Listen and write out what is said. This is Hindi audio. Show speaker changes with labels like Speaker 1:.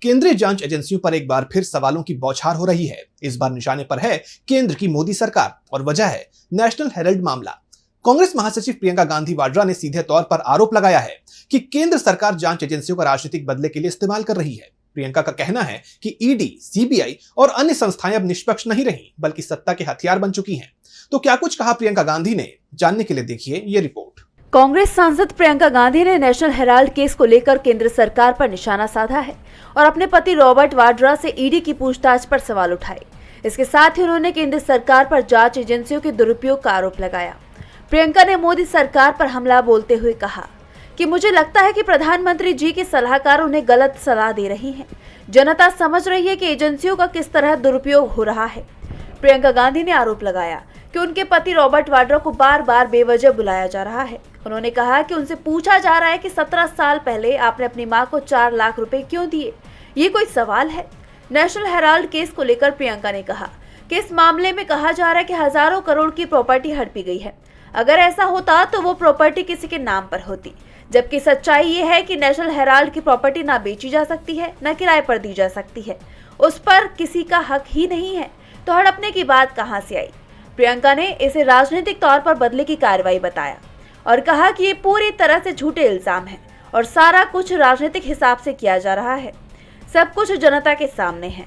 Speaker 1: केंद्रीय जांच एजेंसियों पर एक बार फिर सवालों की बौछार हो रही है। इस बार निशाने पर है केंद्र की मोदी सरकार और वजह है नेशनल हेराल्ड मामला। कांग्रेस महासचिव प्रियंका गांधी वाड्रा ने सीधे तौर पर आरोप लगाया है कि केंद्र सरकार जांच एजेंसियों का राजनीतिक बदले के लिए इस्तेमाल कर रही है। प्रियंका का कहना है कि ईडी, सीबीआई और अन्य संस्थाएं अब निष्पक्ष नहीं रही बल्कि सत्ता के हथियार बन चुकी हैं। तो क्या कुछ कहा प्रियंका गांधी ने, जानने के लिए देखिए ये रिपोर्ट।
Speaker 2: कांग्रेस सांसद प्रियंका गांधी ने नेशनल हेराल्ड केस को लेकर केंद्र सरकार पर निशाना साधा है और अपने पति रॉबर्ट वाड्रा से ईडी की पूछताछ पर सवाल उठाए। इसके साथ ही उन्होंने केंद्र सरकार पर जांच एजेंसियों के दुरुपयोग का आरोप लगाया। प्रियंका ने मोदी सरकार पर हमला बोलते हुए कहा कि मुझे लगता है कि प्रधानमंत्री जी के सलाहकार उन्हें गलत सलाह दे रही हैं। जनता समझ रही है कि एजेंसियों का किस तरह दुरुपयोग हो रहा है। प्रियंका गांधी ने आरोप लगाया कि उनके पति रॉबर्ट वाड्रा को बार बार बेवजह बुलाया जा रहा है। उन्होंने कहा कि उनसे पूछा जा रहा है कि 17 साल पहले आपने अपनी मां को 4 लाख रुपए क्यों दिए। ये कोई सवाल है? नेशनल हेराल्ड केस को लेकर प्रियंका ने कहा कि इस मामले में कहा जा रहा है कि हजारों करोड़ की प्रॉपर्टी हड़पी गई है। अगर ऐसा होता तो वो प्रॉपर्टी किसी के नाम पर होती, जबकि सच्चाई ये है कि नेशनल हेराल्ड की प्रॉपर्टी ना बेची जा सकती है, न किराए पर दी जा सकती है। उस पर किसी का हक ही नहीं है, तो हड़पने की बात कहां से आई? प्रियंका ने इसे राजनीतिक तौर पर बदले की कार्रवाई बताया और कहा कि ये पूरी तरह से झूठे इल्जाम हैं और सारा कुछ राजनीतिक हिसाब से किया जा रहा है। सब कुछ जनता के सामने है।